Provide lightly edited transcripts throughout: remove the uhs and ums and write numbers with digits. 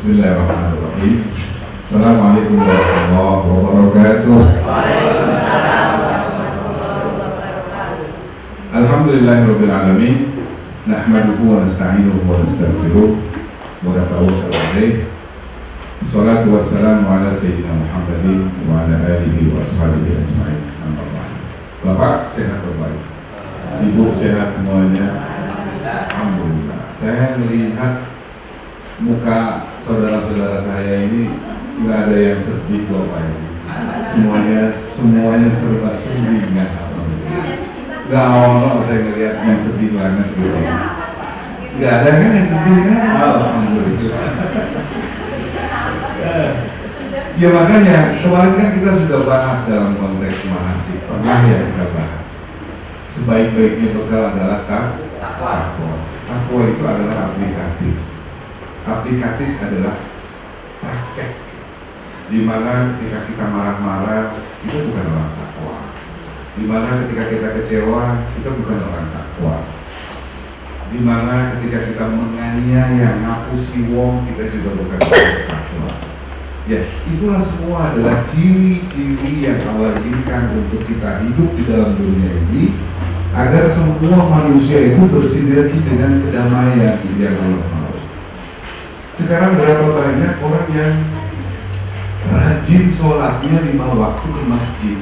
Bismillahirrahmanirrahim. Assalamualaikum warahmatullahi wabarakatuh. Waalaikumsalam warahmatullahi wabarakatuh. Alhamdulillahirabbil alamin. Nahmaduhu wa nasta'inuhu wa nastaghfiruh wa natawakkalu alaih. Shalatu wassalamu ala sayyidina Muhammadin wa ala alihi wa ashabihi ajma'in. Amma ba'd. Bapak sehat baik? Ibu sehat semuanya? Alhamdulillah. Saya melihat muka saudara-saudara saya ini nggak ada yang sedih Bapak ini. Semuanya serba sumring ya. Nggak ono saya ngelihat yang sedih banget gitu. Nggak ada kan yang sedih kan? Alhamdulillah. Ya makanya kemarin kan kita sudah bahas dalam konteks manasik, pernah ya kita bahas. Sebaik-baiknya bekal adalah takwa. Takwa itu adalah aplikatif. Aplikatif adalah praktek. Dimana ketika kita marah-marah, kita bukan orang takwa. Dimana ketika kita kecewa, kita bukan orang takwa. Dimana ketika kita menganiaya, ngapusi wong, kita juga bukan orang takwa. Ya, itulah semua adalah ciri-ciri yang Allah inginkan untuk kita hidup di dalam dunia ini, agar semua manusia itu bersinergi dengan kedamaian yang Allah mau. Sekarang berapa banyak orang yang rajin sholatnya 5 waktu ke masjid,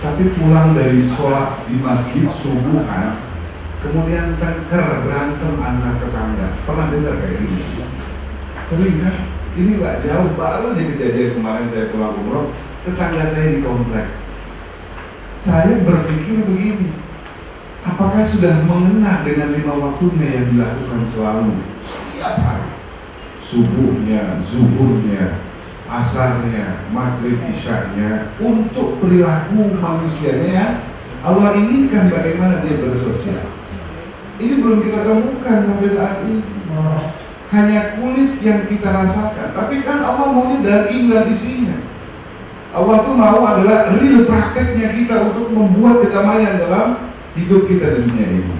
tapi pulang dari sholat di masjid subuhan, kemudian tengker berantem antar tetangga. Pernah dengar kayak gini? Sering kan? Ini nggak jauh, baru aja kejadian kemarin saya pulang umroh, tetangga saya di komplek. Saya berpikir begini, apakah sudah mengena dengan 5 waktunya yang dilakukan selalu setiap hari? Subuhnya, zuhurnya, asarnya, maghrib, isyaknya, untuk perilaku manusianya ya Allah inginkan bagaimana dia bersosial. Ini belum kita temukan sampai saat ini. Hanya kulit yang kita rasakan, tapi kan Allah maunya daging dan isinya. Allah tuh mau adalah real prakteknya kita untuk membuat kedamaian dalam hidup kita di dunia ini.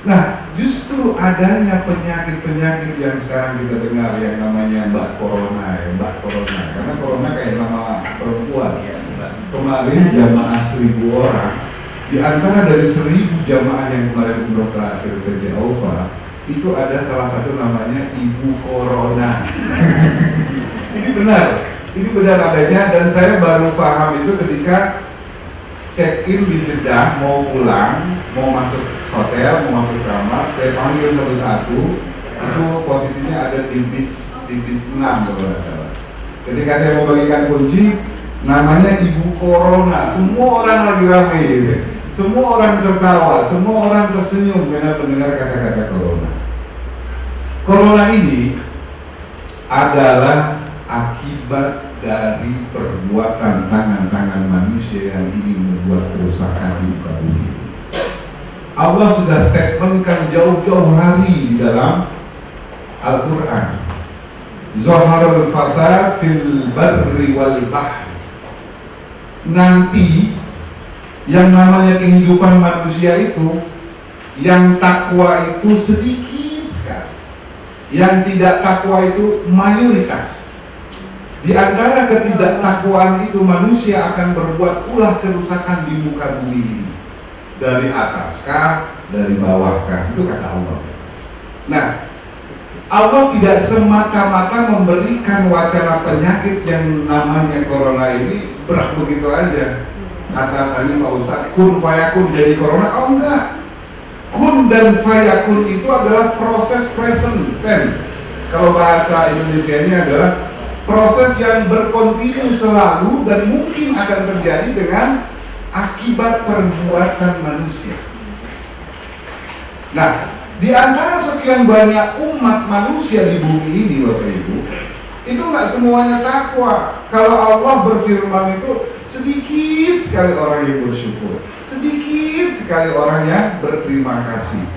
Nah, justru adanya penyakit-penyakit yang sekarang kita dengar yang namanya Mbak Corona, karena Corona kayak nama perempuan. Kemarin jamaah 1000 orang, di antara dari 1000 jamaah yang kemarin umroh terakhir PT Aufa, itu ada salah satu namanya Ibu Corona. Ini benar adanya, dan saya baru paham itu ketika check-in di Jeddah, mau pulang, mau masuk hotel, mau masuk kamar, saya panggil satu-satu. Itu posisinya ada di bis 6 kalau nggak salah. Ketika saya mau bagikan kunci, namanya Ibu Corona. Semua orang lagi ramai gitu. Semua orang tertawa, semua orang tersenyum dengan mendengar kata-kata Corona. Corona ini adalah akibat dari perbuatan tangan-tangan manusia yang ingin membuat kerusakan di muka bumi. Allah sudah statementkan jauh-jauh hari di dalam Al-Quran. Zaharul fasad fil barri wal bahri. Nanti yang namanya kehidupan manusia itu, yang takwa itu sedikit sekali, yang tidak takwa itu mayoritas. Di antara ketidaktakwaan itu, manusia akan berbuat ulah kerusakan di muka bumi ini. Dari ataskah, dari bawahkah, itu kata Allah. Nah, Allah tidak semata-mata memberikan wacana penyakit yang namanya Corona ini berat begitu aja. Kata tadi Pak Ustadz, kun fayakun jadi Corona. Oh enggak, kun dan fayakun itu adalah proses present tense. Kalau bahasa Indonesianya adalah proses yang berkontinu selalu dan mungkin akan terjadi dengan akibat perbuatan manusia. Nah, di antara sekian banyak umat manusia di bumi ini, Bapak Ibu, itu nggak semuanya takwa. Kalau Allah berfirman itu, sedikit sekali orang yang bersyukur, sedikit sekali orang yang berterima kasih,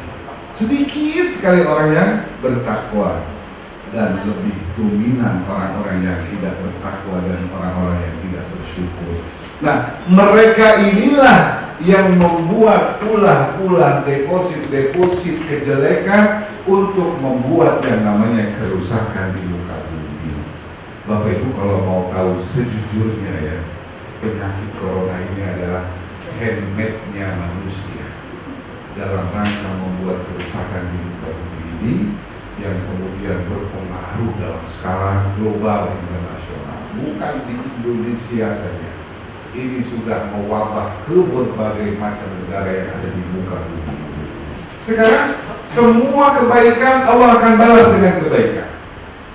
sedikit sekali orang yang bertakwa, dan lebih dominan orang-orang yang tidak bertakwa dan orang-orang yang tidak bersyukur. Nah, mereka inilah yang membuat ulah-ulah deposit kejelekan untuk membuat yang namanya kerusakan di muka bumi. Bapak Ibu kalau mau tahu sejujurnya ya, penyakit corona ini adalah handmade-nya manusia dalam rangka membuat kerusakan di muka bumi ini yang kemudian berpengaruh dalam skala global internasional, bukan di Indonesia saja. Ini sudah mewabah ke berbagai macam negara yang ada di muka bumi ini. Sekarang semua kebaikan Allah akan balas dengan kebaikan,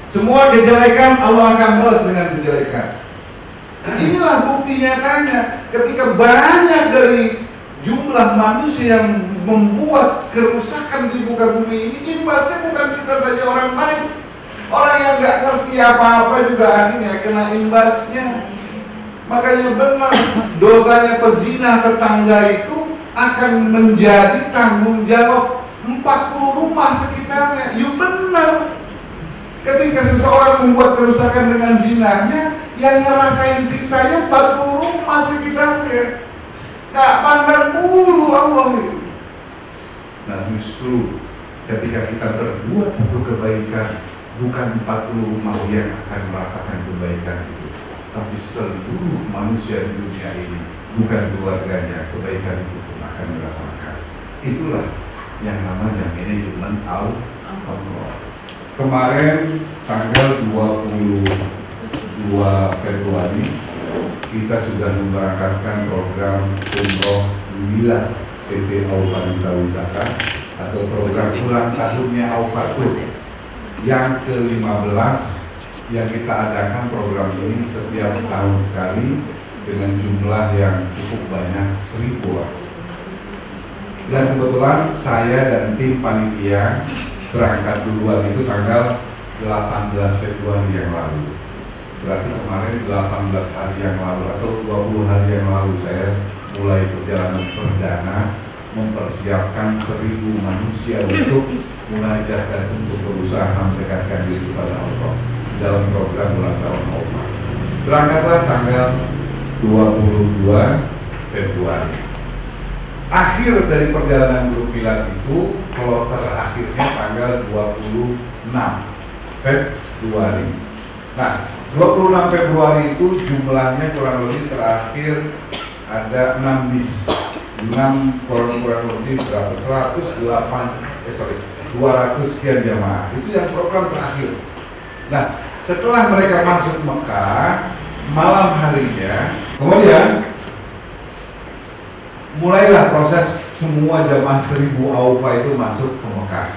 semua kejelekan Allah akan balas dengan kejelekan. Inilah bukti nyatanya ketika banyak dari jumlah manusia yang membuat kerusakan di muka bumi ini, imbasnya bukan kita saja orang baik, orang yang nggak ngerti apa-apa juga akhirnya kena imbasnya. Makanya benar, dosanya pezina tetangga itu akan menjadi tanggung jawab 40 rumah sekitarnya. Yuk benar, ketika seseorang membuat kerusakan dengan zinanya, yang ngerasain siksanya 40 rumah sekitarnya. Gak pandang bulu Allah itu. Nah justru ketika kita berbuat satu kebaikan, bukan 40 rumah yang akan merasakan kebaikan itu, tapi seluruh manusia di dunia ini, bukan keluarganya, kebaikan itu pun akan merasakan. Itulah yang namanya manajemen Allah. Kemarin tanggal 22 Februari kita sudah memberangkatkan program Umroh Milad VT Aufa Duta Wisata atau program ulang tahunnya Aufa Tour yang ke-15 yang kita adakan. Program ini setiap setahun sekali dengan jumlah yang cukup banyak, 1000 orang. Dan kebetulan saya dan tim panitia berangkat duluan itu tanggal 18 Februari yang lalu. Berarti kemarin 18 hari yang lalu atau 20 hari yang lalu saya mulai perjalanan perdana mempersiapkan 1000 manusia untuk munajat dan untuk berusaha mendekatkan diri kepada Allah dalam program ulang tahun Aufa. Berangkatlah tanggal 22 Februari. Akhir dari perjalanan grup Milad itu, kloter akhirnya tanggal 26 Februari. Nah, 26 Februari itu jumlahnya kurang lebih terakhir ada 6 bis, 6 kurang lebih berapa? 200 sekian jamaah. Itu yang program terakhir. Nah, setelah mereka masuk Mekah malam harinya, kemudian mulailah proses semua jamaah 1000 Aufa itu masuk ke Mekah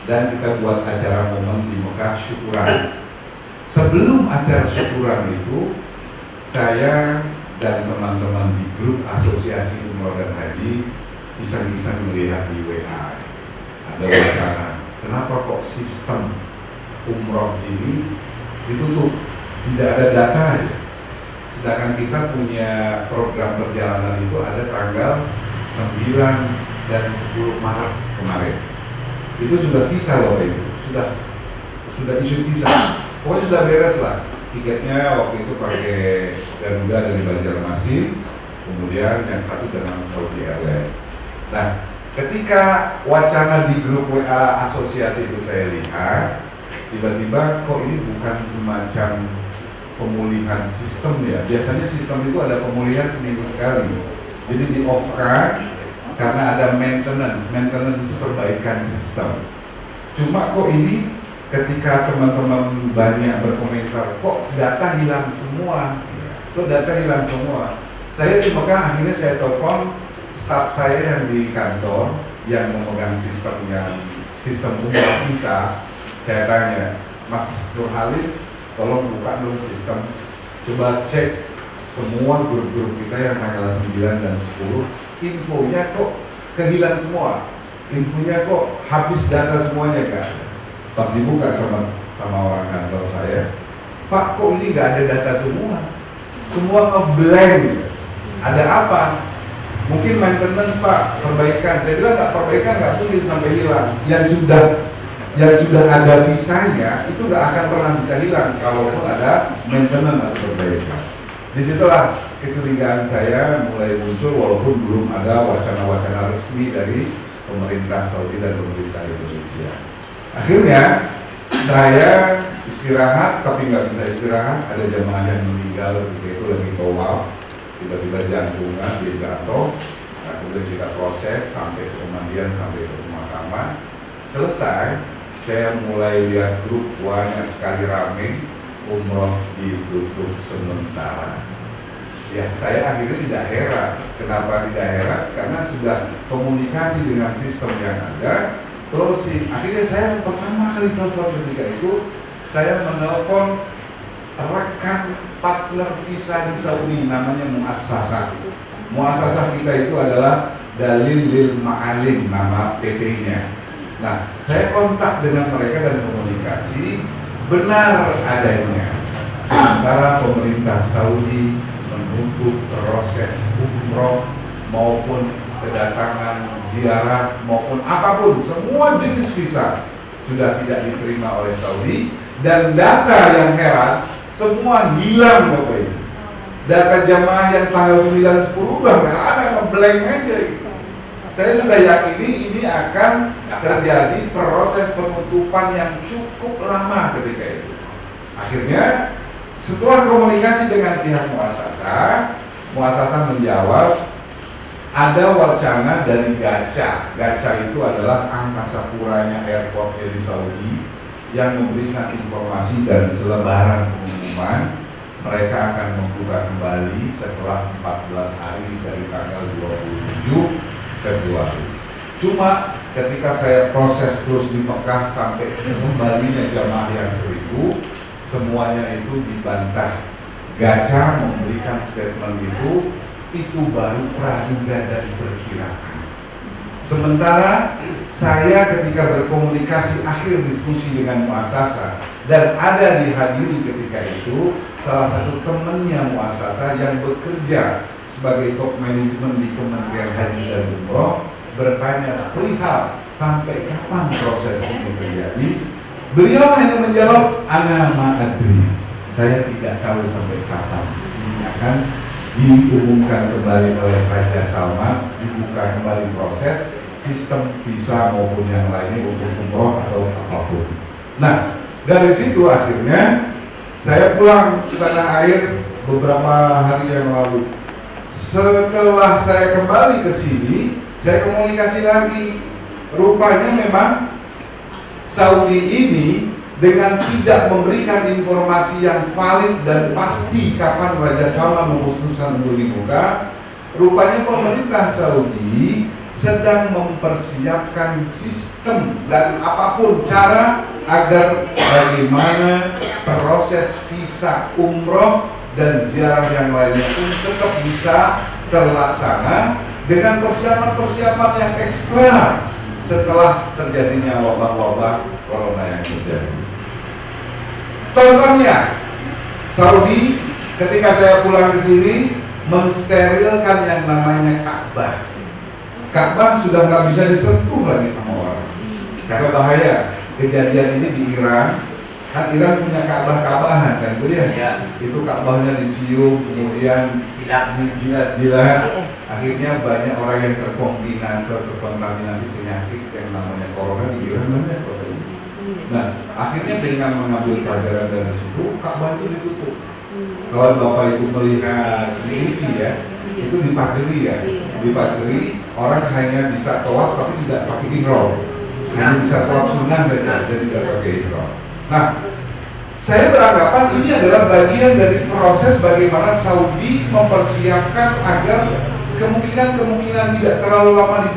dan kita buat acara momen di Mekah syukuran. Sebelum acara syukuran itu, saya dan teman-teman di grup Asosiasi Umroh dan Haji iseng-iseng melihat di WA ada wacana, kenapa kok sistem umroh ini ditutup, tidak ada data ya. Sedangkan kita punya program perjalanan itu ada tanggal 9 dan 10 Maret kemarin. Itu sudah visa loh Ibu, sudah isu visa. Pokoknya sudah beres lah. Tiketnya waktu itu pakai Garuda dari Banjarmasin, kemudian yang satu dengan Saudi Airlines. Nah, ketika wacana di grup WA asosiasi itu saya lihat, tiba-tiba kok ini bukan semacam pemulihan sistem ya. Biasanya sistem itu ada pemulihan seminggu sekali. Jadi di off-kan karena ada maintenance. Maintenance itu perbaikan sistem. Cuma kok ini ketika teman-teman banyak berkomentar, kok data hilang semua? Ya, kok data hilang semua? Saya di Mekah akhirnya saya telepon staf saya yang di kantor yang memegang sistem umroh visa. Saya tanya, Mas Nur Halid, tolong buka dong sistem, coba cek semua grup-grup kita yang tanggal 9 dan 10, infonya kok kehilang semua, infonya kok habis data semuanya kan. Pas dibuka sama orang kantor saya, Pak kok ini nggak ada data semua ngeblank, ada apa? Mungkin maintenance Pak, perbaikan. Saya bilang nggak, perbaikan nggak mungkin sampai hilang. Yang sudah ada visanya itu nggak akan pernah bisa hilang kalaupun ada maintenance atau perbaikan. Disitulah kecurigaan saya mulai muncul walaupun belum ada wacana-wacana resmi dari pemerintah Saudi dan pemerintah Indonesia. Akhirnya Saya istirahat tapi nggak bisa istirahat. Ada jamaah yang meninggal ketika itu lagi tawaf, tiba-tiba jantungan dia jatuh. Nah, kemudian kita proses sampai ke pemandian, sampai ke pemakaman. Selesai, saya mulai lihat grup banyak sekali rame, umroh ditutup sementara. Ya, saya akhirnya tidak heran. Kenapa tidak heran? Karena sudah komunikasi dengan sistem yang ada. Closing. Akhirnya saya pertama kali telepon ketika itu, saya menelpon rekan partner visa di Saudi, namanya Muassasah. Muassasah kita itu adalah Dalil Lil Ma'alim, nama PT-nya. Nah, saya kontak dengan mereka dan komunikasi, benar adanya. Sementara pemerintah Saudi menutup proses umroh maupun kedatangan ziarah maupun apapun, semua jenis visa sudah tidak diterima oleh Saudi. Dan data yang heran, semua hilang Bapak Ibu. Data jamaah yang tanggal 9-10 udah nggak ada, ngeblank aja gitu. Saya sudah yakini ini akan terjadi proses penutupan yang cukup lama ketika itu. Akhirnya setelah komunikasi dengan pihak muassasah menjawab ada wacana dari Gaca. Gaca itu adalah angkasa puranya airport dari Saudi yang memberikan informasi dan selebaran pengumuman mereka akan membuka kembali setelah 14 hari dari tanggal 27 Februari. Cuma ketika saya proses terus di Mekah sampai kembalinya jamaah yang 1000, semuanya itu dibantah. Gaca memberikan statement itu baru praduga dan perkiraan. Sementara saya ketika berkomunikasi akhir diskusi dengan muassasah dan ada dihadiri ketika itu salah satu temannya muassasah yang bekerja sebagai top manajemen di Kementerian Haji dan Umroh bertanya perihal sampai kapan proses ini terjadi. Beliau hanya menjawab, ana ma'adri, saya tidak tahu sampai kapan ini akan diumumkan kembali oleh Raja Salman, dibuka kembali proses sistem visa maupun yang lainnya untuk umroh atau apapun. Nah, dari situ akhirnya saya pulang ke tanah air beberapa hari yang lalu. Setelah saya kembali ke sini, saya komunikasi lagi. Rupanya memang Saudi ini dengan tidak memberikan informasi yang valid dan pasti kapan Raja Salman memutuskan untuk dibuka, rupanya pemerintah Saudi sedang mempersiapkan sistem dan apapun cara agar bagaimana proses visa umroh dan ziarah yang lainnya pun tetap bisa terlaksana dengan persiapan-persiapan yang ekstra setelah terjadinya wabah-wabah corona yang terjadi. Contohnya, Saudi ketika saya pulang ke sini mensterilkan yang namanya Ka'bah. Ka'bah sudah nggak bisa disentuh lagi sama orang karena bahaya. Kejadian ini di Iran, kan Iran punya Ka'bah-Ka'bahan kan, Bu ya? Itu Ka'bahnya dicium, kemudian dijilat-jilat. Akhirnya banyak orang yang terkontaminasi penyakit yang namanya corona di Iran banyak. Nah, akhirnya dengan mengambil pelajaran dari situ, Ka'bah itu ditutup. Kalau Bapak Ibu melihat di TV ya, itu dipagari ya, dipagari, orang hanya bisa tawaf tapi tidak pakai ihram, hanya bisa tawaf sunnah saja dan tidak pakai ihram. Nah, saya beranggapan ini adalah bagian dari proses bagaimana Saudi mempersiapkan agar kemungkinan tidak terlalu lama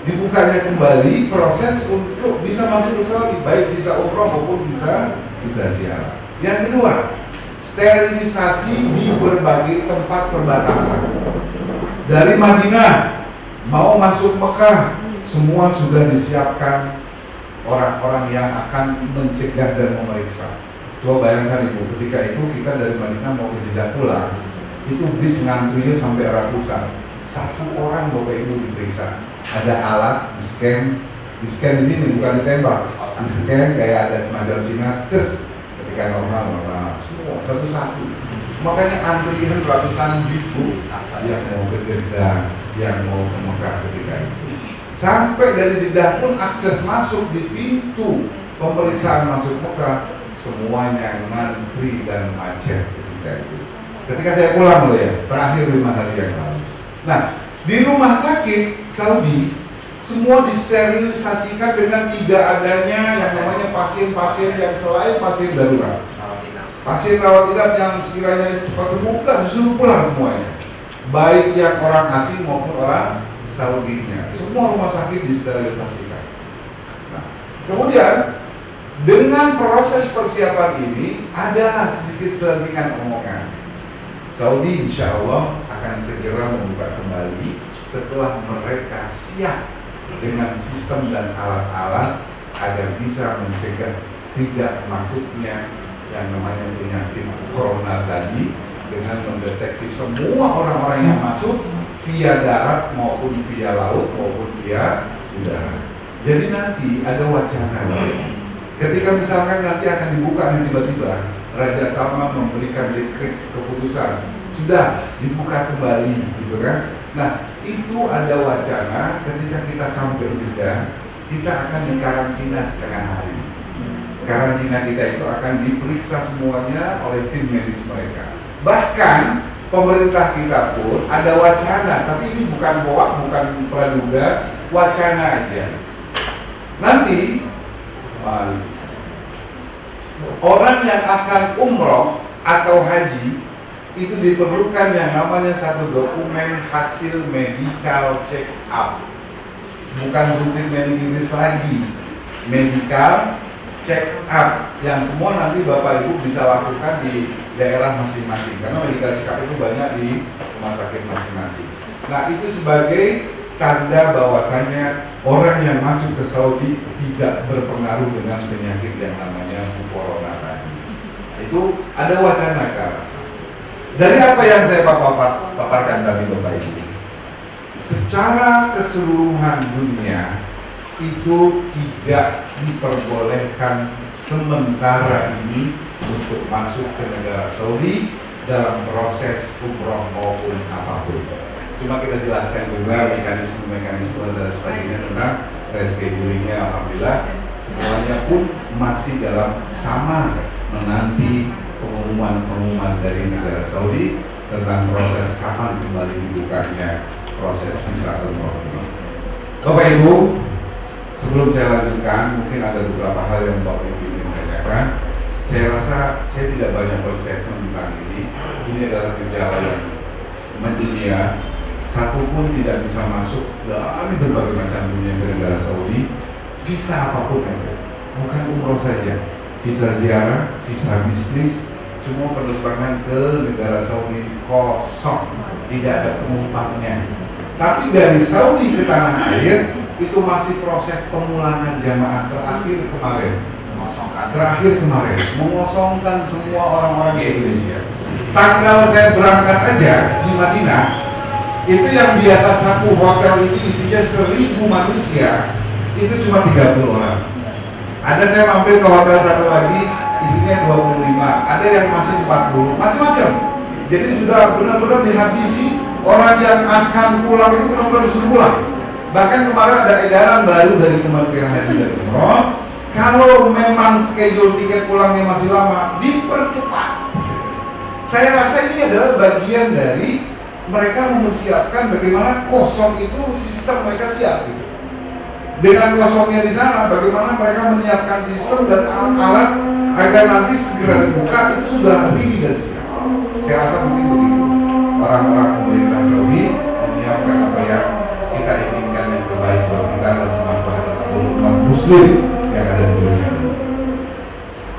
dibukanya kembali proses untuk bisa masuk ke Saudi, baik visa umroh maupun visa ziarah. Yang kedua, sterilisasi di berbagai tempat perbatasan. Dari Madinah mau masuk Mekah, semua sudah disiapkan orang-orang yang akan mencegah dan memeriksa. Coba bayangkan Ibu, ketika itu kita dari Madinah mau ke Jeddah pulang, itu bis ngantrinya sampai ratusan. Satu orang Bapak Ibu diperiksa. Ada alat di scan di sini bukan ditembak, di scan kayak ada semacam sinar, ketika normal semua satu-satu. Makanya antrian ratusan bis Bu yang mau ke Jeddah, yang mau ke Mekah ketika itu. Sampai dari Jeddah pun akses masuk di pintu pemeriksaan masuk Mekah, semuanya ngantri dan macet ketika itu. Ketika saya pulang loh ya, terakhir 5 hari yang lalu. Nah, di rumah sakit Saudi semua disterilisasikan dengan tidak adanya yang namanya pasien-pasien yang selain pasien darurat. Pasien rawat inap yang sekiranya cepat sembuh, disuruh pulang semuanya. Baik yang orang asing maupun orang Saudinya. Semua rumah sakit disterilisasikan. Nah, kemudian dengan proses persiapan ini adalah sedikit selentingan omongan. Saudi insya Allah akan segera membuka kembali setelah mereka siap dengan sistem dan alat-alat agar bisa mencegah tidak masuknya yang namanya penyakit corona tadi, dengan mendeteksi semua orang-orang yang masuk via darat maupun via laut maupun via udara. Jadi nanti ada wacana ketika misalkan nanti akan dibuka nih, tiba-tiba Raja Salman memberikan dekret keputusan sudah dibuka kembali gitu kan. Nah, itu ada wacana ketika kita sampai Jeddah, kita akan dikarantina setengah hari. Karantina kita itu akan diperiksa semuanya oleh tim medis mereka. Bahkan pemerintah kita pun ada wacana, tapi ini bukan hoak, bukan praduga, wacana aja. Nanti orang yang akan umroh atau haji itu diperlukan yang namanya satu dokumen hasil medical check up, bukan rutin meningitis lagi, medical check up yang semua nanti Bapak Ibu bisa lakukan di daerah masing-masing, karena medical check up itu banyak di rumah sakit masing-masing. Nah, itu sebagai tanda bahwasanya orang yang masuk ke Saudi tidak berpengaruh dengan penyakit yang namanya corona tadi. Nah, itu ada wacana ke arah sana. Dari apa yang saya paparkan tadi Bapak Ibu, secara keseluruhan dunia itu tidak diperbolehkan sementara ini untuk masuk ke negara Saudi dalam proses umroh maupun apapun. Cuma kita jelaskan juga mekanisme dan sebagainya tentang reschedulingnya. Alhamdulillah semuanya pun masih dalam sama menanti pengumuman dari negara Saudi tentang proses kapan kembali dibukanya proses visa umroh ini. Bapak Ibu, sebelum saya lanjutkan, mungkin ada beberapa hal yang Bapak Ibu ingin tanyakan. Saya rasa saya tidak banyak berstatement tentang ini. Ini adalah gejala yang mendunia. Satu pun tidak bisa masuk dari berbagai macam dunia ke negara Saudi. Visa apapun, bukan umroh saja, visa ziarah, visa bisnis, semua penerbangan ke negara Saudi kosong, tidak ada penumpangnya. Tapi dari Saudi ke tanah air itu masih proses pemulangan jamaah terakhir kemarin mengosongkan semua orang-orang di Indonesia. Tanggal saya berangkat aja di Madinah, itu yang biasa satu hotel itu isinya 1000 manusia, itu cuma 30 orang. Ada saya mampir ke hotel satu lagi, isinya 25, ada yang masih 40, macam-macam. Jadi sudah benar-benar dihabisi, orang yang akan pulang itu benar-benar disuruh pulang. Bahkan kemarin ada edaran baru dari Kementerian Haji dan Umroh, kalau memang schedule tiket pulangnya masih lama, dipercepat. Saya rasa ini adalah bagian dari mereka mempersiapkan bagaimana kosong itu sistem mereka siap gitu. Dengan kosongnya di sana, bagaimana mereka menyiapkan sistem dan alat agar nanti segera dibuka itu sudah ready dan siap. Saya rasa mungkin begitu. Orang-orang pemerintah Saudi menyiapkan apa yang kita inginkan yang terbaik buat kita dan kemaslahatan seluruh umat Muslim yang ada di dunia ini.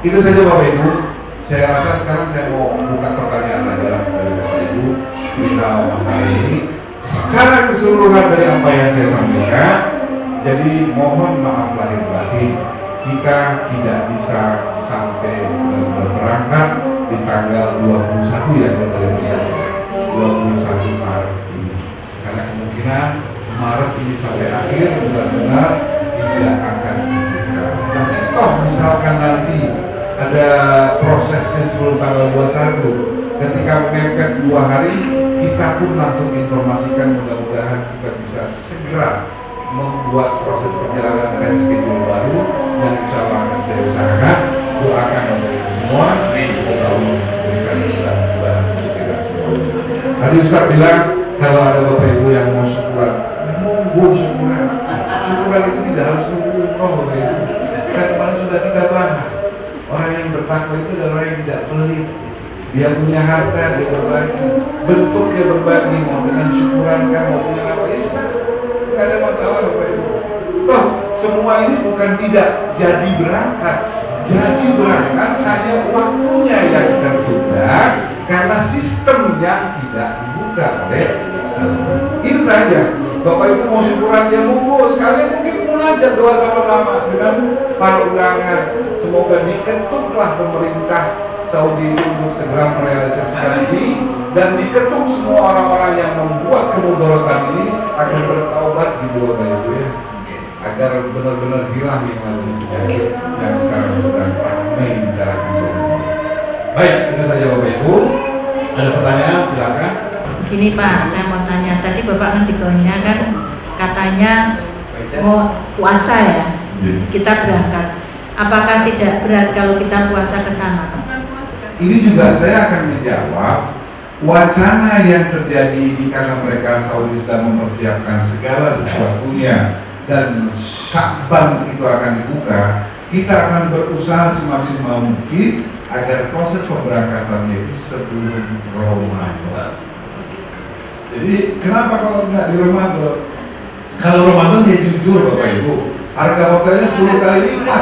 Itu saja Bapak Ibu. Saya rasa sekarang saya mau buka pertanyaan aja dari Bapak Ibu perihal masalah ini. Secara keseluruhan dari apa yang saya sampaikan, jadi mohon maaf lahir batin, kita tidak bisa sampai benar-benar berangkat di tanggal 21 ya kalau dari Indonesia, 21 Maret ini, karena kemungkinan Maret ini sampai akhir benar-benar tidak akan dibuka. Tapi toh misalkan nanti ada prosesnya sebelum tanggal 21, ketika mepet 2 hari, kita pun langsung informasikan, mudah-mudahan kita bisa segera membuat proses perjalanan reschedule baru dan insya Allah akan saya usahakan. Doakan untuk kita semua, semoga Allah memberikan kemudahan untuk kita semua. Tadi Ustaz bilang kalau ada Bapak Ibu yang mau syukuran, ya monggo syukuran. Syukuran itu tidak harus nunggu umroh Bapak Ibu. Kan kemarin sudah kita bahas, orang yang bertakwa itu adalah orang yang tidak pelit. Dia punya harta, dia berbagi, bentuk dia berbagi, mau dengan syukuran kan, mau dengan apa, ya nggak ada masalah Bapak Ibu. Toh semua ini bukan tidak jadi berangkat, jadi berangkat hanya waktunya yang tertunda karena sistem yang tidak dibuka oleh server. Itu saja. Bapak Ibu mau syukuran dia monggo, sekalian mungkin munajat doa sama-sama dengan para undangan. Semoga diketuklah pemerintah Saudi untuk segera merealisasikan ini dan diketuk semua orang-orang yang membuat kemudaratan ini agar bertaubat gitu Bapak Ibu ya, agar benar-benar hilang penyakit yang sekarang sedang ramai dibicarakan. Baik, itu saja Bapak Ibu. Ada pertanyaan silakan. Gini Pak, saya mau tanya, tadi Bapak ngendikonya kan katanya mau puasa ya, kita berangkat. Apakah tidak berat kalau kita puasa ke sana? Ini juga saya akan menjawab wacana yang terjadi ini karena mereka Saudi sedang mempersiapkan segala sesuatunya dan Sya'ban itu akan dibuka. Kita akan berusaha semaksimal mungkin agar proses pemberangkatannya itu sebelum Ramadan. Jadi kenapa kalau nggak di Ramadan? Kalau Ramadan ya jujur Bapak Ibu, harga hotelnya 10 kali lipat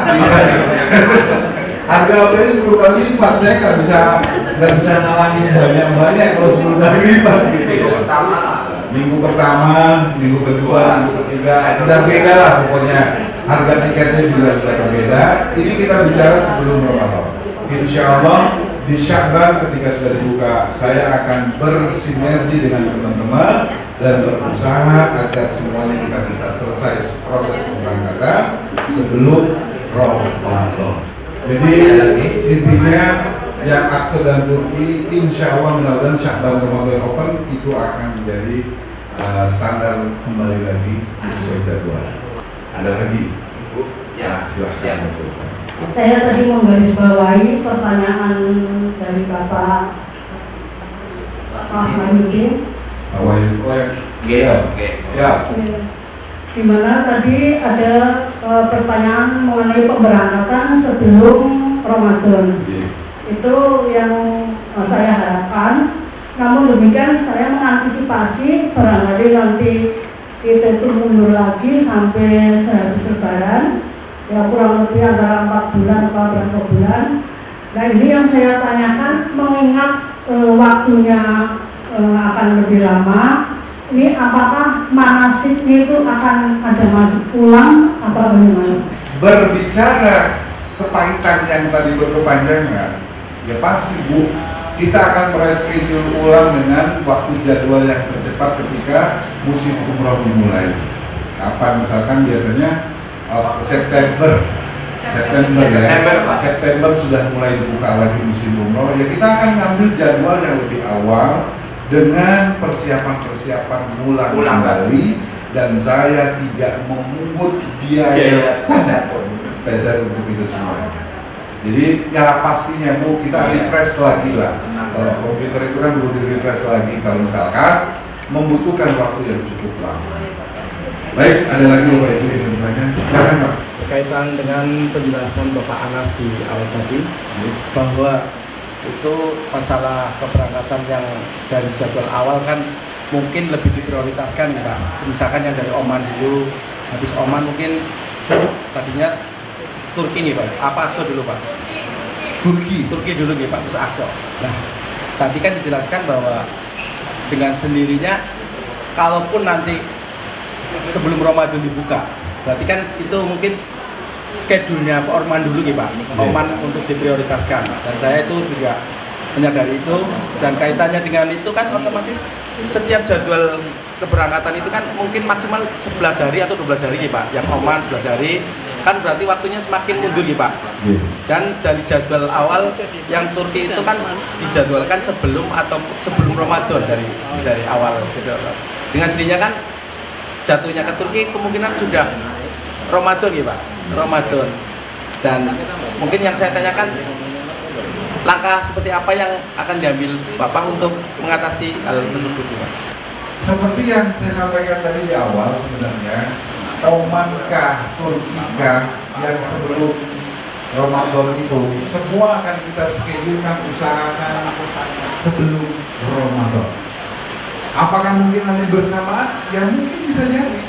harga hotelnya 10 kali lipat. Saya nggak bisa nalahin banyak kalau 10 kali lipat gitu ya. Minggu pertama, minggu kedua, minggu ketiga udah beda lah pokoknya. Harga tiketnya juga sudah berbeda. Ini kita bicara sebelum Ramadan. Insya Allah di Sya'ban ketika sudah dibuka, saya akan bersinergi dengan teman-teman dan berusaha agar semuanya kita bisa selesai proses pemberangkatan sebelum Ramadan. Jadi intinya yang Aqsa dan Turki insya Allah mudah-mudahan Sya'ban Ramadan Open itu akan menjadi standar kembali lagi sesuai jadwal. Ada lagi? Ya, silahkan. Saya tadi menggarisbawahi pertanyaan dari Bapak Wahyudin. Siap. Di mana tadi ada pertanyaan mengenai pemberangkatan sebelum Ramadan. Itu yang saya harapkan. Namun demikian saya mengantisipasi barangkali nanti kita itu mundur lagi sampai sehabis Lebaran, ya kurang lebih antara 4 bulan atau berapa bulan. Nah ini yang saya tanyakan, mengingat waktunya akan lebih lama, ini apakah manasiknya itu akan ada manasik ulang apa bagaimana? Berbicara kepahitan yang tadi berkepanjangan, ya pasti Bu, kita akan mereschedule ulang dengan waktu jadwal yang tercepat ketika musim umroh dimulai. Kapan? Misalkan biasanya September sudah mulai dibuka lagi musim umroh, ya kita akan ngambil jadwal yang lebih awal dengan persiapan ulang kembali, dan saya tidak memungut biaya spesial untuk itu semuanya. Jadi ya pastinya Bu, kita refresh lagi lah. Kalau komputer itu kan perlu di refresh lagi kalau misalkan membutuhkan waktu yang cukup lama. Baik, ada lagi Bapak Ibu yang bertanya? Silakan Pak. Berkaitan dengan penjelasan Bapak Anas di awal tadi, bahwa itu masalah keberangkatan yang dari jadwal awal kan mungkin lebih diprioritaskan Pak. Misalkan yang dari Oman dulu, habis Oman mungkin tadinya Turki nih Pak, apa Aqsa dulu Pak? Turki dulu nih Pak, terus Aqsa. Nah, tadi kan dijelaskan bahwa dengan sendirinya, kalaupun nanti sebelum Ramadan dibuka, berarti kan itu mungkin schedule-nya Oman dulu nih Pak, Oman untuk diprioritaskan. Dan saya itu juga menyadari itu, dan kaitannya dengan itu kan otomatis setiap jadwal keberangkatan itu kan mungkin maksimal 11 hari atau 12 hari nih Pak, yang Oman 11 hari, kan berarti waktunya semakin mundur nih Pak. Dan dari jadwal awal yang Turki itu kan dijadwalkan sebelum Ramadan dari awal. Dengan sendirinya kan jatuhnya ke Turki kemungkinan sudah Ramadan ya Pak, Ramadan. Dan mungkin yang saya tanyakan, langkah seperti apa yang akan diambil Bapak untuk mengatasi hal tersebut, Pak? Seperti yang saya sampaikan tadi di awal, sebenarnya Omankah, Turkikah yang sebelum Ramadan itu semua akan kita schedulekan, usahakan sebelum Ramadan. Apakah mungkin nanti bersamaan? Ya mungkin bisa jadi.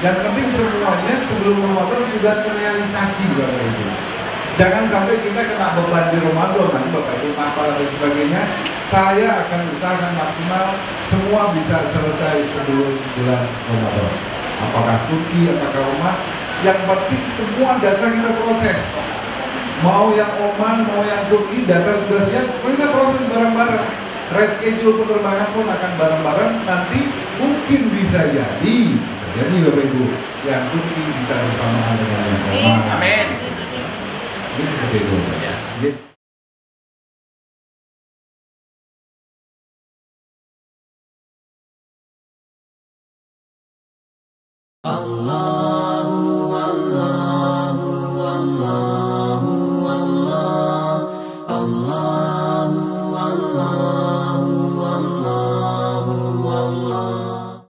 Yang penting semuanya sebelum Ramadan sudah terrealisasi Bapak Ibu. Jangan sampai kita kena beban di Ramadan, nanti Bapak Ibu apa dan sebagainya. Saya akan usahakan maksimal semua bisa selesai sebelum bulan Ramadan. Apakah Turki, apakah Oman, yang penting semua data kita proses. Mau yang Oman, mau yang Turki, data sudah siap, kita proses bareng-bareng. Reschedule penerbangan pun akan bareng-bareng. Nanti mungkin bisa jadi Bapak Ibu, yang Turki bisa bersamaan dengan yang Oman. Amin. Ini seperti itu. Allah